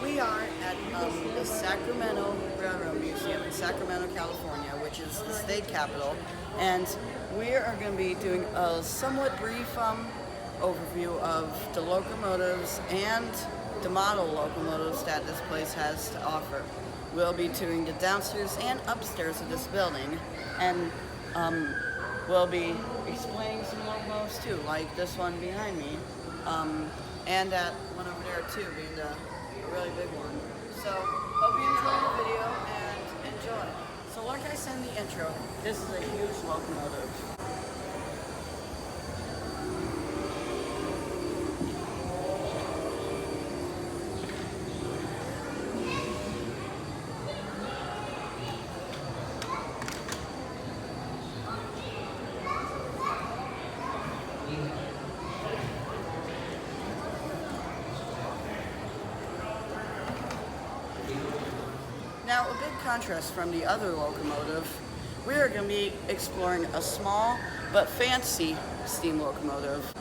We are at the Sacramento Railroad Museum in Sacramento, California, which is the state capital, and we are going to be doing a somewhat brief overview of the locomotives and the model locomotives that this place has to offer. We'll be doing the downstairs and upstairs of this building, and we'll be explaining some locomotives too, like this one behind me, and that one over there too, being a really big one. So, hope you enjoy the video and enjoy. So like I said in the intro, this is a huge locomotive. Now, a big contrast from the other locomotive, we are going to be exploring a small but fancy steam locomotive.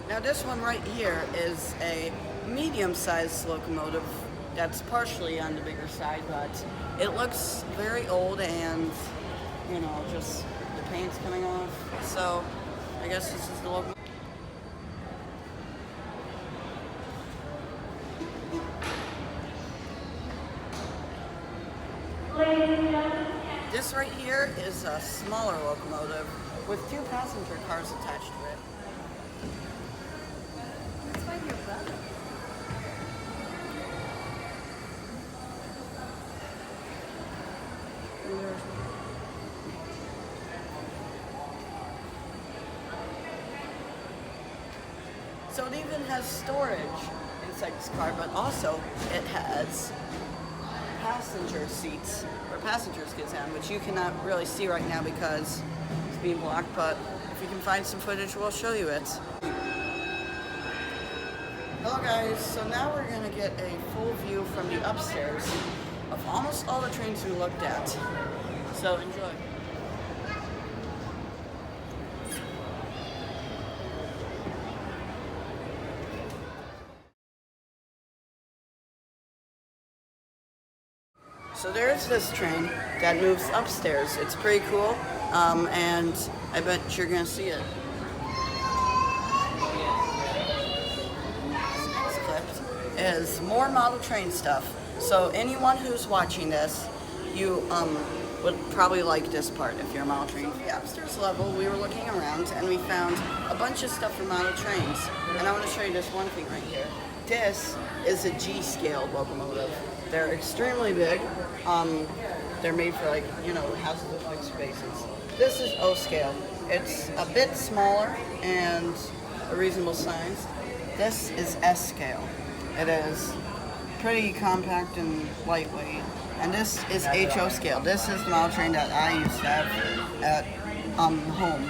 Now, this one right here is a medium-sized locomotive that's partially on the bigger side, but it looks very old and, you know, just the paint's coming off. So, I guess this is the locomotive. This right here is a smaller locomotive with 2 passenger cars attached to it. That's why your brother. So it even has storage inside this car, but also it has passenger seats where passengers get down, which you cannot really see right now because it's being blocked, but if we can find some footage, we'll show you it. Hello guys, so now we're going to get a full view from the upstairs of almost all the trains we looked at. So enjoy. So there's this train that moves upstairs. It's pretty cool, and I bet you're gonna see it. This clip is more model train stuff. So anyone who's watching this, you would probably like this part if you're a model train. So the upstairs level, we were looking around and we found a bunch of stuff for model trains. And I want to show you this one thing right here. This is a G-scale locomotive. They're extremely big. They're made for, like, you know, houses with big spaces. This is O-scale. It's a bit smaller and a reasonable size. This is S-scale. It is pretty compact and lightweight. And this is HO scale. This is the model train that I used to have at home.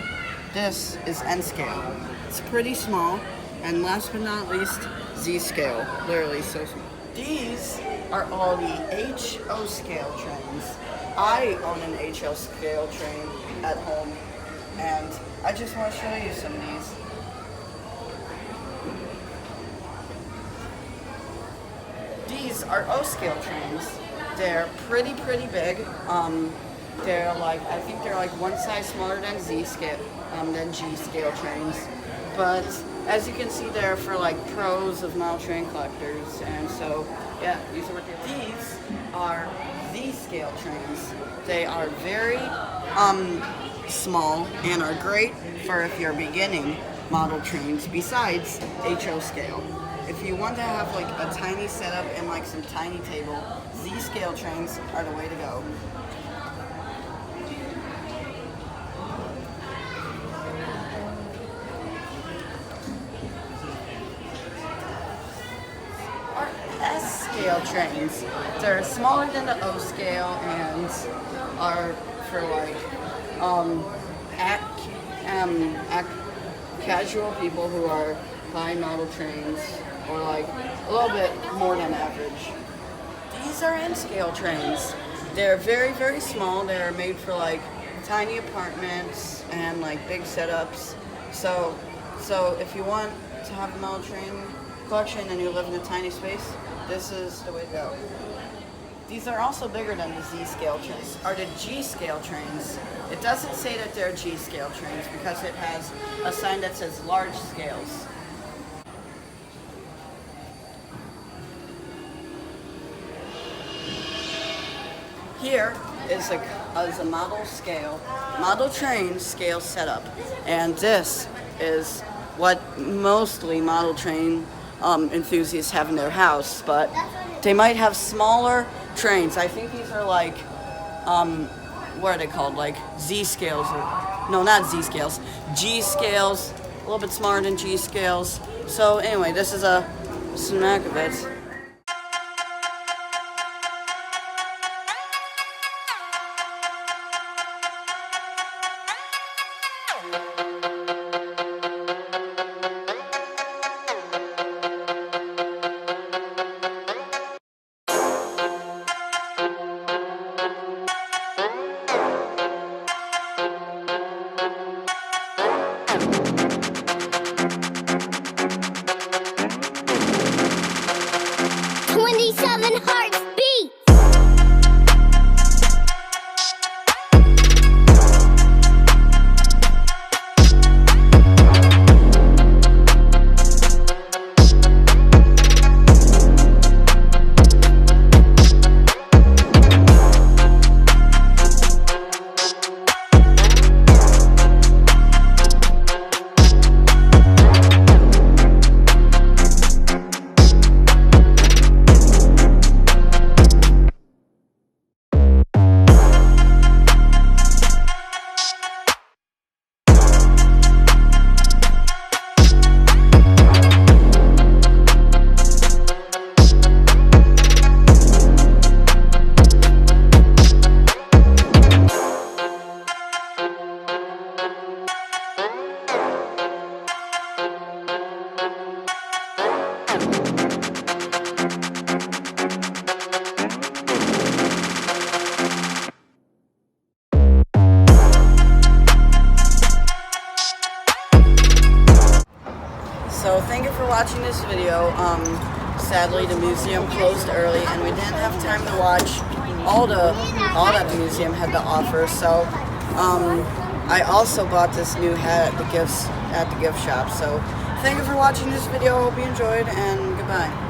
This is N scale. It's pretty small. And last but not least, Z scale. Literally so small. These are all the HO scale trains. I own an HO scale train at home, and I just want to show you some of these. These are O scale trains. They're pretty big. They're like, I think they're like one size smaller than Z scale, than G scale trains. But as you can see, they're for like pros of model train collectors, and so yeah, these are what these are Z scale trains. They are very small and are great for if you're beginning model trains. Besides HO scale, if you want to have like a tiny setup and like some tiny table, Z scale trains are the way to go. S-scale trains. They're smaller than the O scale and are for like casual people who are buying model trains, or like a little bit more than average. These are N-scale trains. They're very small. They're made for like tiny apartments and like big setups. So if you want to have a model train collection and you live in a tiny space, this is the way to go. These are also bigger than the Z scale trains, or the G scale trains. It doesn't say that they're G scale trains because it has a sign that says large scales. Here is a model train scale setup, and this is what mostly model train enthusiasts have in their house, but they might have smaller trains. I think these are like, what are they called? Like Z scales, or no, not Z scales, G scales, a little bit smaller than G scales. So anyway, this is a snack of it. So thank you for watching this video. Sadly, the museum closed early, and we didn't have time to watch all that the museum had to offer. So I also bought this new hat at the gift shop. So thank you for watching this video. Hope you enjoyed, and goodbye.